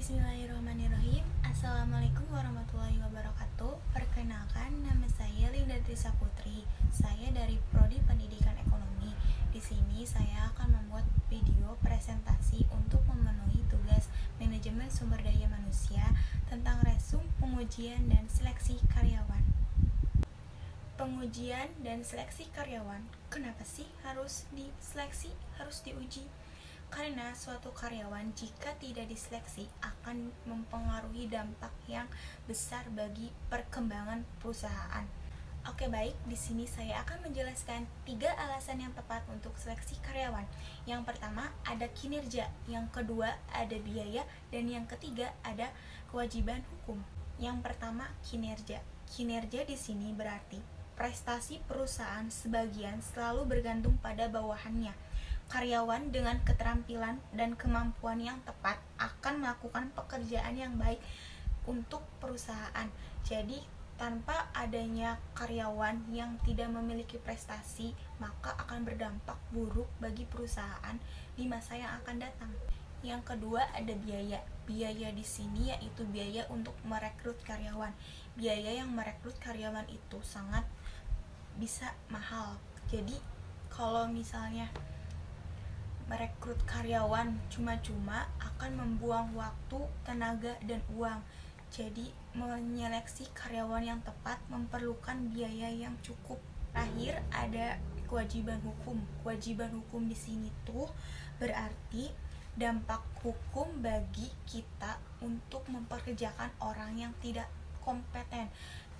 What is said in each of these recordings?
Bismillahirrahmanirrahim. Assalamualaikum warahmatullahi wabarakatuh. Perkenalkan, nama saya Linda Trisa Putri. Saya dari Prodi Pendidikan Ekonomi. Di sini saya akan membuat video presentasi untuk memenuhi tugas manajemen sumber daya manusia tentang resum pengujian dan seleksi karyawan. Pengujian dan seleksi karyawan, kenapa sih harus diseleksi, harus diuji? Karena suatu karyawan jika tidak diseleksi akan mempengaruhi dampak yang besar bagi perkembangan perusahaan. Oke, baik, di sini saya akan menjelaskan 3 alasan yang tepat untuk seleksi karyawan. Yang pertama ada kinerja, yang kedua ada biaya, dan yang ketiga ada kewajiban hukum. Yang pertama kinerja. Kinerja di sini berarti prestasi perusahaan sebagian selalu bergantung pada bawahannya. Karyawan dengan keterampilan dan kemampuan yang tepat akan melakukan pekerjaan yang baik untuk perusahaan. Jadi, tanpa adanya karyawan yang tidak memiliki prestasi, maka akan berdampak buruk bagi perusahaan di masa yang akan datang. Yang kedua ada biaya. Biaya di sini yaitu biaya untuk merekrut karyawan. Biaya yang merekrut karyawan itu sangat bisa mahal. Jadi, kalau misalnya merekrut karyawan cuma-cuma akan membuang waktu, tenaga, dan uang. Jadi, menyeleksi karyawan yang tepat memerlukan biaya yang cukup. Terakhir, ada kewajiban hukum. Kewajiban hukum di sini tuh berarti dampak hukum bagi kita untuk memperkerjakan orang yang tidak kompeten.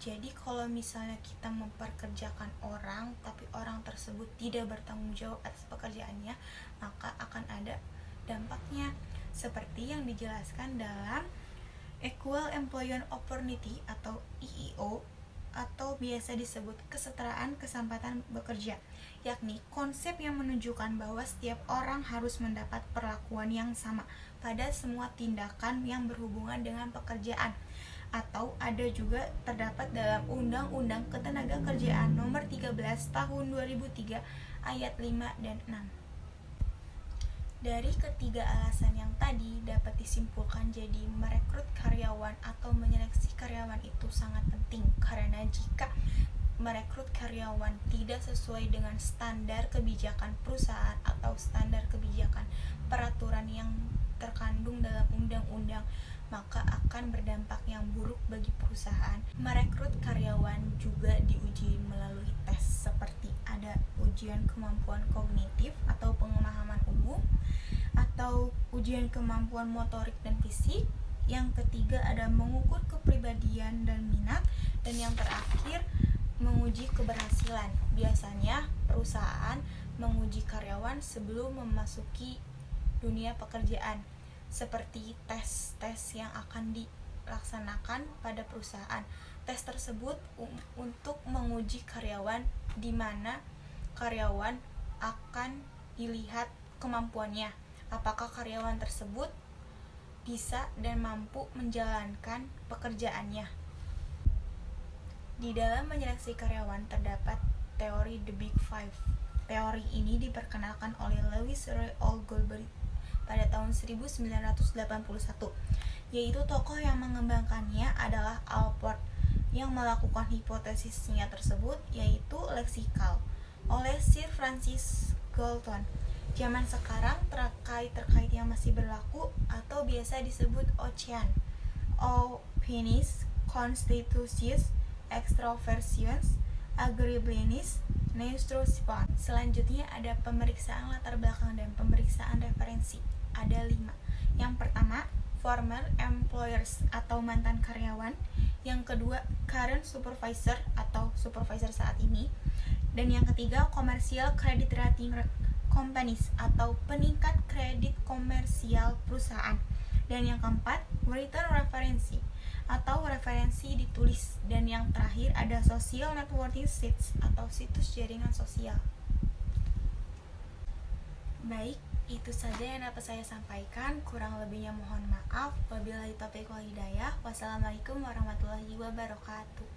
Jadi kalau misalnya kita memperkerjakan orang tapi orang tersebut tidak bertanggung jawab atas pekerjaannya, maka akan ada dampaknya seperti yang dijelaskan dalam Equal Employment Opportunity atau EEO, atau biasa disebut kesetaraan kesempatan bekerja, yakni konsep yang menunjukkan bahwa setiap orang harus mendapat perlakuan yang sama pada semua tindakan yang berhubungan dengan pekerjaan. Atau ada juga terdapat dalam Undang-Undang Ketenagakerjaan Nomor 13 Tahun 2003 Ayat 5 dan 6. Dari ketiga alasan yang tadi dapat disimpulkan jadi merekrut karyawan atau menyeleksi karyawan itu sangat penting, karena jika merekrut karyawan tidak sesuai dengan standar kebijakan perusahaan atau standar kebijakan peraturan yang terkandung dalam undang-undang, maka akan berdampak yang buruk bagi perusahaan. Merekrut karyawan juga diuji melalui tes seperti ada ujian kemampuan kognitif atau pemahaman umum, atau ujian kemampuan motorik dan fisik. Yang ketiga ada mengukur kepribadian dan minat, dan yang terakhir menguji keberhasilan. Biasanya perusahaan menguji karyawan sebelum memasuki dunia pekerjaan, seperti tes-tes yang akan dilaksanakan pada perusahaan. Tes tersebut untuk menguji karyawan, di mana karyawan akan dilihat kemampuannya, apakah karyawan tersebut bisa dan mampu menjalankan pekerjaannya. Di dalam menyeleksi karyawan terdapat teori The Big Five. Teori ini diperkenalkan oleh Lewis Roy Goldberg pada tahun 1981, yaitu tokoh yang mengembangkannya adalah Alport, yang melakukan hipotesisnya tersebut yaitu leksikal oleh Sir Francis Galton. Zaman sekarang terkait yang masih berlaku atau biasa disebut OCEAN, Openness, Constitutions, Extroversions, Agreeableness, Neuroscience. Selanjutnya ada pemeriksaan latar belakang dan pemeriksaan referensi. Ada 5. Yang pertama, former employers atau mantan karyawan. Yang kedua, current supervisor atau supervisor saat ini. Dan yang ketiga, commercial credit rating companies atau peningkat kredit komersial perusahaan. Dan yang keempat, written referensi atau referensi ditulis. Dan yang terakhir ada social networking sites atau situs jaringan sosial. Baik, itu saja yang dapat saya sampaikan. Kurang lebihnya mohon maaf. Wabillahi taufiq wal hidayah. Wassalamualaikum warahmatullahi wabarakatuh.